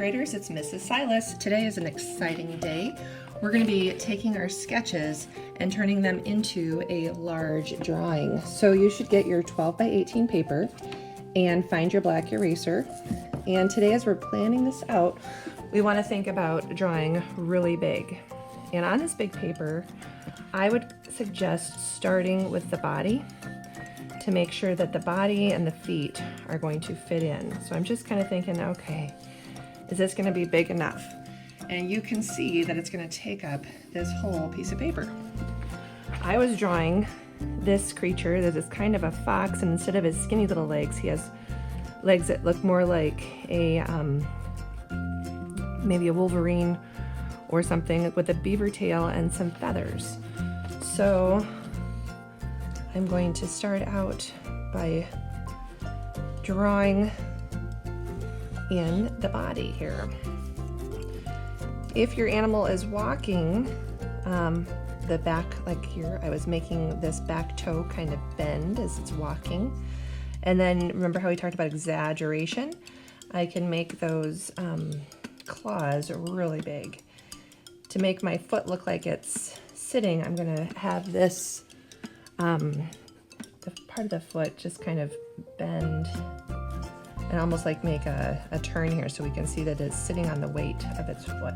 graders, it's Mrs. Silas. Today is an exciting day. We're going to be taking our sketches and turning them into a large drawing. So you should get your 12 by 18 paper and find your black eraser. And today, as we're planning this out, we want to think about drawing really big. And on this big paper, I would suggest starting with the body to make sure that the body and the feet are going to fit in. So I'm just kind of thinking, okay, is this going to be big enough? And you can see that it's going to take up this whole piece of paper. I was drawing this creature that is kind of a fox, and instead of his skinny little legs, he has legs that look more like a maybe a wolverine or something, with a beaver tail and some feathers. So I'm going to start out by drawing in the body here. If your animal is walking, the back, like here, I was making this back toe kind of bend as it's walking. And then remember how we talked about exaggeration? I can make those claws really big. To make my foot look like it's sitting, I'm gonna have this the part of the foot just kind of bend and almost like make a turn here so we can see that it's sitting on the weight of its foot.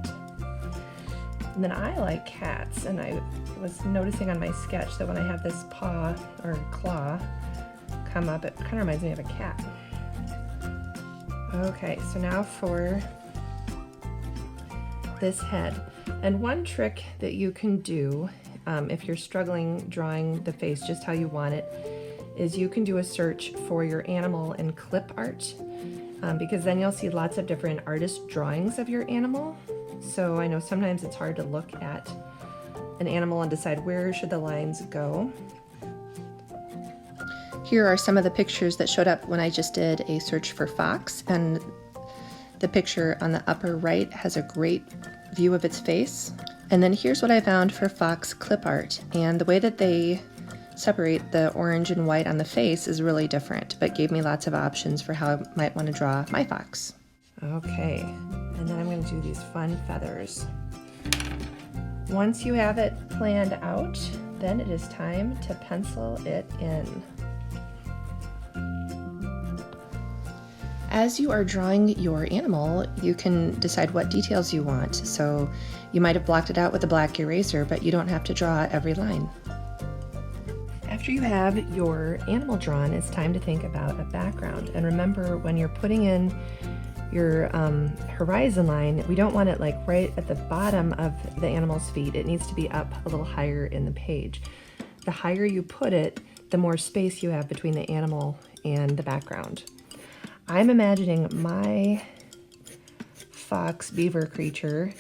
And then I like cats, and I was noticing on my sketch that when I have this paw or claw come up, it kind of reminds me of a cat. Okay, so now for this head. And one trick that you can do if you're struggling drawing the face just how you want it is you can do a search for your animal in clip art, because then you'll see lots of different artist drawings of your animal. So I know sometimes it's hard to look at an animal and decide where should the lines go. Here are some of the pictures that showed up when I just did a search for fox, and the picture on the upper right has a great view of its face. And then here's what I found for fox clip art, and the way that they separate the orange and white on the face is really different, but gave me lots of options for how I might want to draw my fox. Okay, and then I'm going to do these fun feathers. Once you have it planned out, then it is time to pencil it in. As you are drawing your animal, you can decide what details you want. So you might have blocked it out with a black eraser, but you don't have to draw every line. After you have your animal drawn, it's time to think about a background. And remember, when you're putting in your horizon line, we don't want it like right at the bottom of the animal's feet. It needs to be up a little higher in the page. The higher you put it, the more space you have between the animal and the background. I'm imagining my fox beaver creature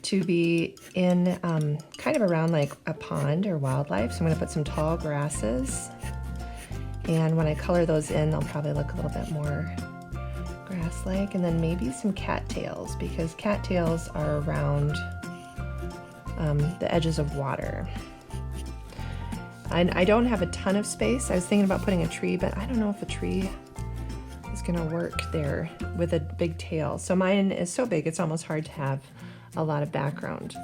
to be in kind of around like a pond or wildlife. So I'm going to put some tall grasses, and when I color those in, they'll probably look a little bit more grass-like, and then maybe some cattails, because cattails are around the edges of water. And I don't have a ton of space. I was thinking about putting a tree, but I don't know if a tree is gonna work there with a big tail. So mine is so big, it's almost hard to have a lot of background.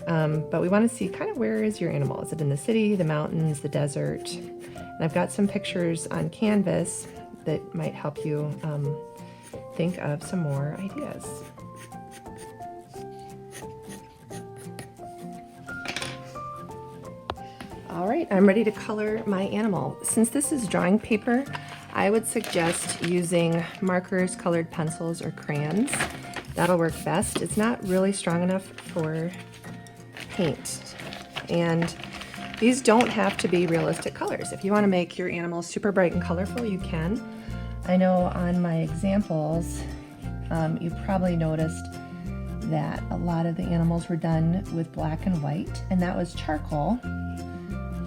But we wanna see kind of where is your animal? Is it in the city, the mountains, the desert? And I've got some pictures on canvas that might help you think of some more ideas. All right, I'm ready to color my animal. Since this is drawing paper, I would suggest using markers, colored pencils, or crayons. That'll work best. It's not really strong enough for paint. And these don't have to be realistic colors. If you want to make your animal super bright and colorful, you can. I know on my examples, you've probably noticed that a lot of the animals were done with black and white, and that was charcoal,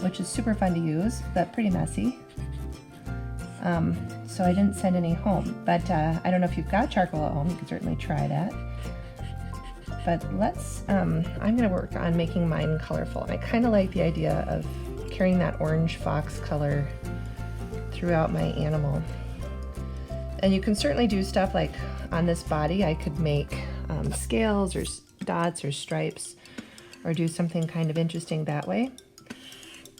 which is super fun to use, but pretty messy. So I didn't send any home, but I don't know if you've got charcoal at home. You can certainly try that. But let's, I'm gonna work on making mine colorful. And I kind of like the idea of carrying that orange fox color throughout my animal. And you can certainly do stuff like on this body, I could make scales or dots or stripes, or do something kind of interesting that way.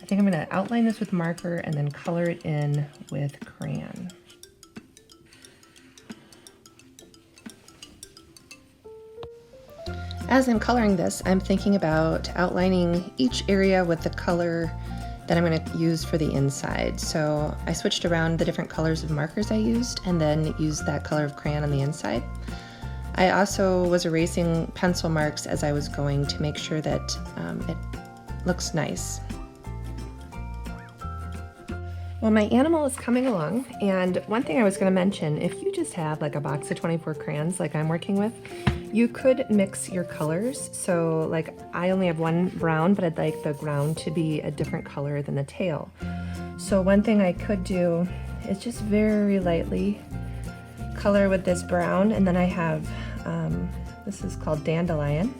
I think I'm going to outline this with marker and then color it in with crayon. As I'm coloring this, I'm thinking about outlining each area with the color that I'm going to use for the inside. So I switched around the different colors of markers I used and then used that color of crayon on the inside. I also was erasing pencil marks as I was going to make sure that it looks nice. Well, my animal is coming along, and one thing I was going to mention, if you just have like a box of 24 crayons like I'm working with, you could mix your colors. So like I only have one brown, but I'd like the ground to be a different color than the tail. So one thing I could do is just very lightly color with this brown, and then I have, this is called Dandelion.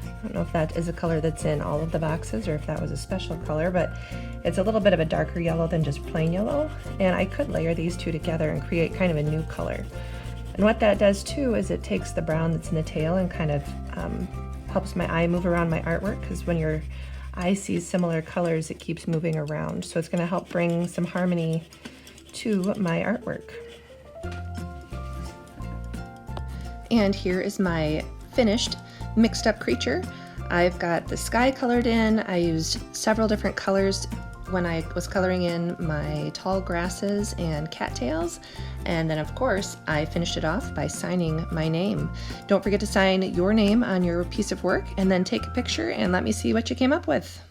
I don't know if that is a color that's in all of the boxes or if that was a special color, but it's a little bit of a darker yellow than just plain yellow. And I could layer these two together and create kind of a new color. And what that does too is it takes the brown that's in the tail and kind of helps my eye move around my artwork, because when your eye sees similar colors, it keeps moving around. So it's going to help bring some harmony to my artwork. And here is my finished mixed up creature. I've got the sky colored in. I used several different colors when I was coloring in my tall grasses and cattails. And then of course, I finished it off by signing my name. Don't forget to sign your name on your piece of work and then take a picture and let me see what you came up with.